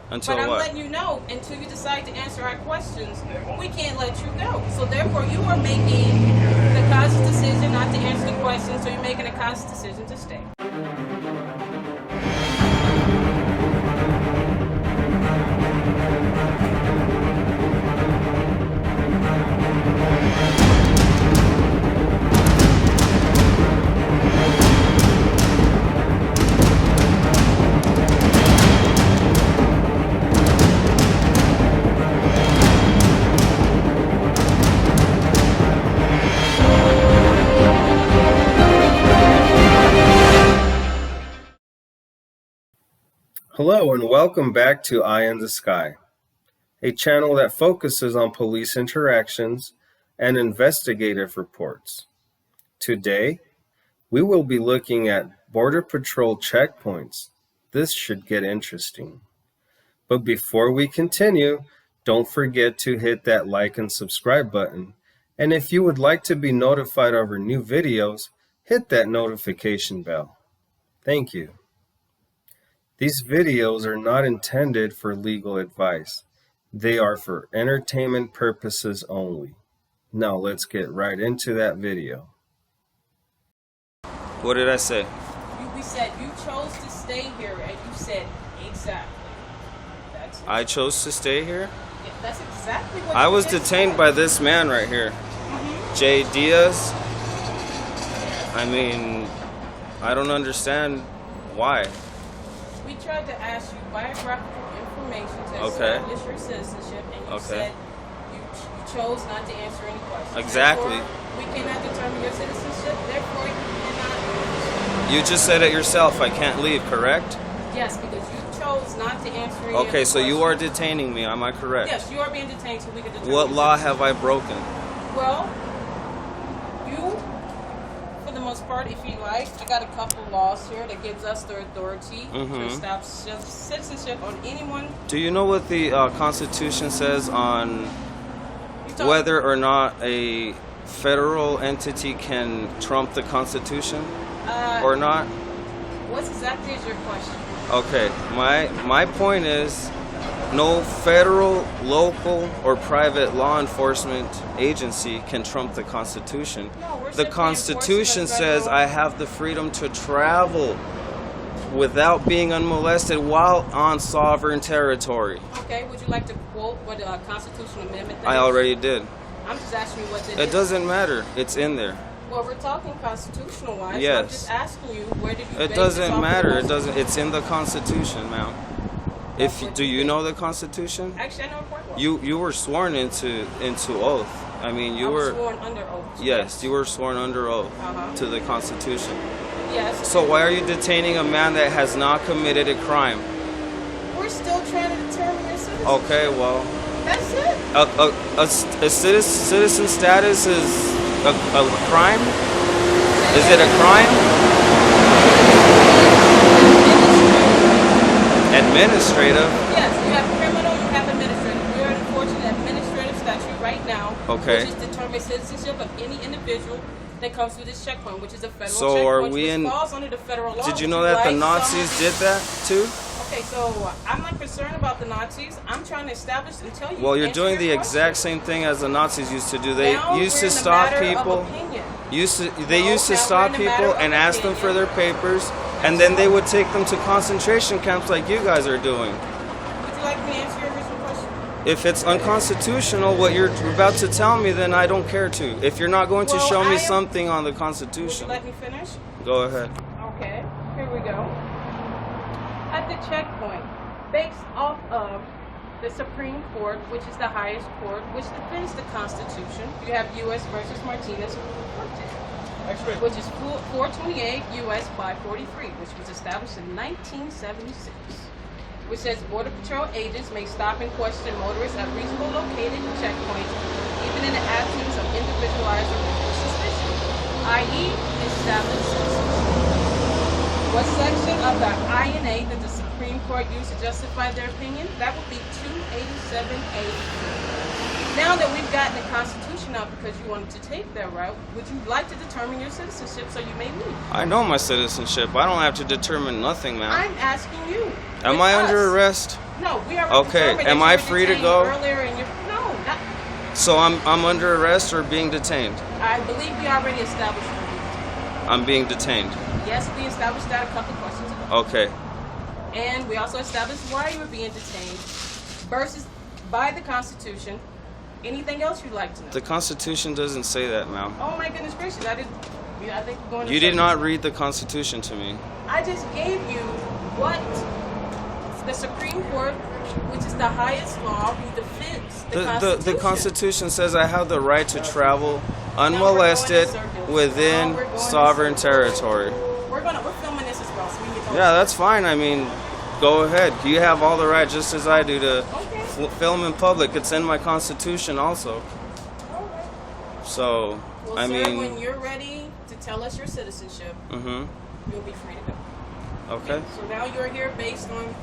Until but I'm what? letting you know, until you decide to answer our questions, we can't let you go. So therefore, you are making the conscious decision not to answer the questions, so you're making a conscious decision to stay. Hello and welcome back to Eye in the Sky, a channel that focuses on police interactions and investigative reports. Today, we will be looking at Border Patrol checkpoints. This should get interesting. But before we continue, don't forget to hit that like and subscribe button. And if you would like to be notified of our new videos, hit that notification bell. Thank you. These videos are not intended for legal advice. They are for entertainment purposes only. Now let's get right into that video. What did I say? We said you chose to stay here, and you said exactly. That's I chose to stay here? yeah, that's exactly what I you was just detained said. by this man right here. Jay Diaz. I mean, I don't understand why. We tried to ask you biographical information to Okay. establish your citizenship, and you Okay. said you chose not to answer any questions. Exactly. Therefore, we cannot determine your citizenship. Therefore, you cannot. You just said it yourself. I can't leave, correct? Yes, because you chose not to answer any Okay, of the so you are questions. detaining me. Am I correct? Yes, you are being detained, so we can determine. What your law citizenship. have I broken? Well, you, for the most part, if you like, I got a couple laws here that gives us the authority to establish citizenship on anyone. Do you know what the Constitution says on You talk- whether or not a federal entity can trump the Constitution or not? What exactly is your question? Okay, my point is no federal, local, or private law enforcement agency can trump the Constitution. No, we're The simply Constitution enforcing says federal- I have the freedom to travel without being unmolested while on sovereign territory. Okay, would you like to quote what a constitutional amendment that I is? already did. I'm just asking you what that It is. doesn't matter. It's in there. Well, we're talking constitutional-wise. So I'm Yes. just asking you, where did you It base doesn't this off matter. of? It doesn't. It's in the Constitution, ma'am. That's what Do you you think. know the Constitution? Actually, I know it quite well. You were sworn into oath. I mean, I you was were. sworn under oath. Yes, you were sworn under oath Uh-huh. to the Constitution. Yes. So why are you detaining a man that has not committed a crime? We're still trying to determine your citizenship. Okay, well, That's it. a citizen status is a crime? Is it a crime? Administrative? Yes, you have criminal, you have administrative. We're enforcing the administrative statute right now, Okay. which is determining citizenship of any individual that comes through this checkpoint, which is a federal So checkpoint, are we which in- falls under the federal law. Did you Would know that the like Nazis some- did that too? Okay, so I'm not concerned about the Nazis. I'm trying to establish and tell you. Well, you're answer doing your the question. exact same thing as the Nazis used to do. They Now used we're to in a stop matter of people. opinion. They used No, to now we're stop in a people matter of and ask them for opinion. their papers, and then they would take them to concentration camps like you guys are doing. Would you like me to answer your original question? If it's unconstitutional, what you're about to tell me, then I don't care to. If you're not going to Well, show I me am- something on the Would you Constitution, like me to finish? go ahead. Okay, here we go. At the checkpoint, based off of the Supreme Court, which is the highest court, which defends the Constitution, you have U.S. versus Martinez, which is 428 U.S. 543, which was established in 1976, which says Border Patrol agents may stop and question motorists at reasonable located checkpoints, even in the absence of individualized or reasonable suspicion, i.e. established citizenship. What section of the INA did the Supreme Court use to justify their opinion? That would be 287A. Now that we've gotten the Constitution out because you wanted to take that route, would you like to determine your citizenship so you may leave? I know my citizenship. I don't have to determine nothing, ma'am. I'm asking you. Am with I under us. arrest? No, we already Okay, determined am that I you were free to detained go? Earlier in your, no, not, So I'm under arrest or being detained? I believe we already established that. I'm being detained. Yes, we established that a couple of questions ago. Okay. And we also established why you were being detained versus by the Constitution. Anything else you'd like to know? The Constitution doesn't say that, ma'am. Oh my goodness gracious! I think we're going. You did not read the Constitution to me. I just gave you what the Supreme Court, which is the highest law, who defends the Constitution. The Constitution says I have the right to travel unmolested within sovereign territory. We're filming this as well, so we can. Yeah, that's fine. I mean, go ahead. You have all the right, just as I do, to Okay. film in public. It's in my Constitution also. Okay. So, Well, I sir, mean, when you're ready to tell us your citizenship, you'll be free to go. okay. So now you're here based on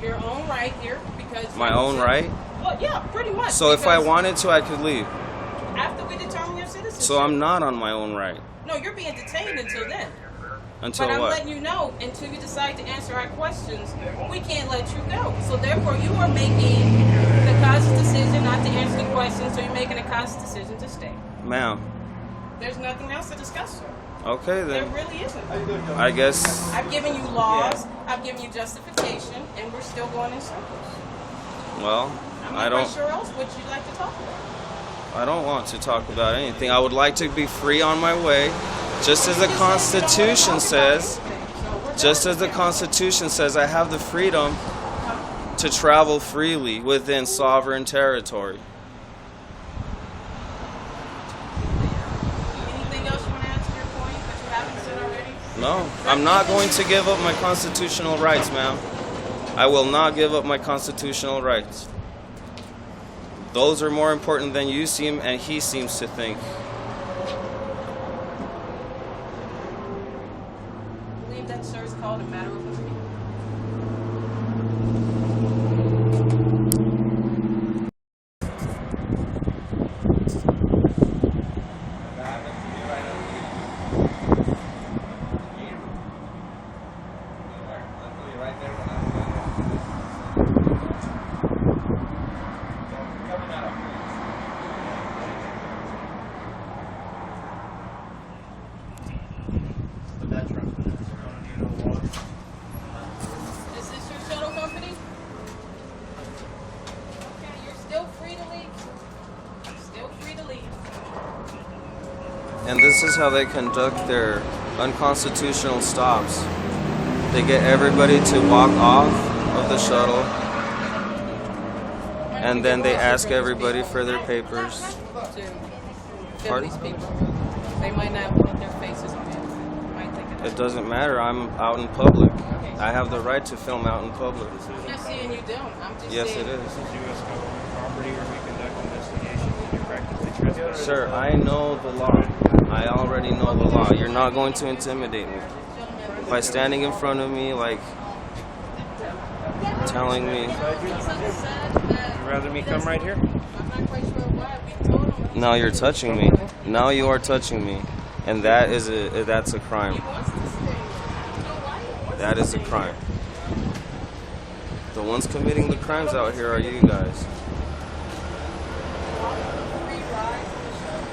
your own right here because My own right? Well, yeah, pretty much. So if I because wanted to, I could leave. after we determine your citizenship. So I'm not on my own right. No, you're being detained until then. Until But I'm what? letting you know, until you decide to answer our questions, we can't let you go. So therefore, you are making the conscious decision not to answer the questions, so you're making a conscious decision to stay. Ma'am. There's nothing else to discuss, sir. Okay, There then. really isn't. I guess. I've given you laws, I've given you justification, and we're still going in circles. Well, I'm I not quite don't. sure else what you'd like to talk about. I don't want to talk about anything. I would like to be free on my way, just as the Constitution says. Just as the Constitution says, I have the freedom to travel freely within sovereign territory. Anything else you want to add to your point that you haven't said already? No, I'm not going to give up my constitutional rights, ma'am. I will not give up my constitutional rights. Those are more important than you seem and he seems to think. I believe that, sir, is called a matter of opinion. Is this your shuttle company? Okay, you're still free to leave. Still free to leave. And this is how they conduct their unconstitutional stops. They get everybody to walk off of the shuttle, and then they ask everybody for their papers. To Pardon? these people. They might not want their faces on it. Might think It doesn't matter. I'm out in public. I have the right to film out in public. I'm not saying you don't. I'm just Yes, saying. it is. This is U.S. government property where we conduct investigations and you're practically trespassing. Sir, I know the law. I already know the law. You're not going to intimidate me by standing in front of me, like telling me. Would you rather me come right here? I'm not quite sure why. We told him Now you're touching me. Now you are touching me, and that's a crime. he wants to stay. You know why he wants That to is a stay crime. The ones committing the crimes out here are you guys. Free ride to the shuttle.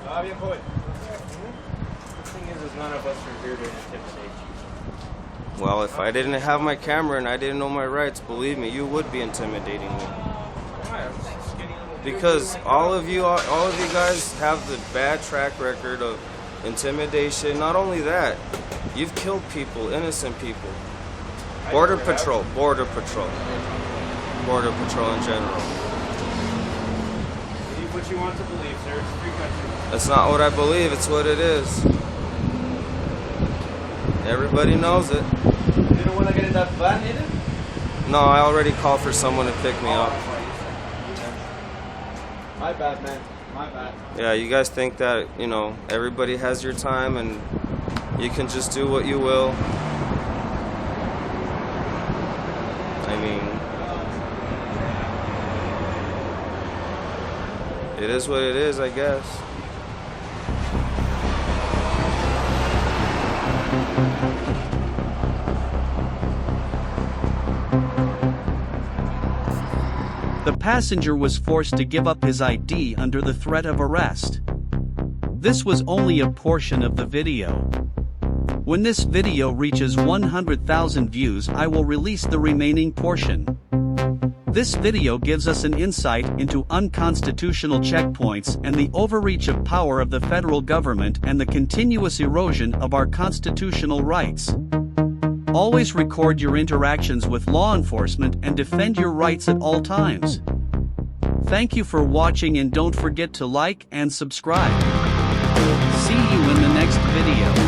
Bien, joven. The thing is none of us are here to intimidate you. Well, if I didn't have my camera and I didn't know my rights, believe me, you would be intimidating me. Why? I'm just getting a little Because all of you guys have the bad track record of intimidation. Not only that, you've killed people, innocent people. Border Patrol in general. Believe what you want to believe, sir. It's a free country. That's not what I believe, it's what it is. Everybody knows it. You don't want to get in that van, either? No, I already called for someone to pick me up. My bad, man. My bad. Yeah, you guys think that, everybody has your time and you can just do what you will. I mean, It is what it is, I guess. The passenger was forced to give up his ID under the threat of arrest. This was only a portion of the video. When this video reaches 100,000 views, I will release the remaining portion. This video gives us an insight into unconstitutional checkpoints and the overreach of power of the federal government and the continuous erosion of our constitutional rights. Always record your interactions with law enforcement and defend your rights at all times. Thank you for watching, and don't forget to like and subscribe. See you in the next video.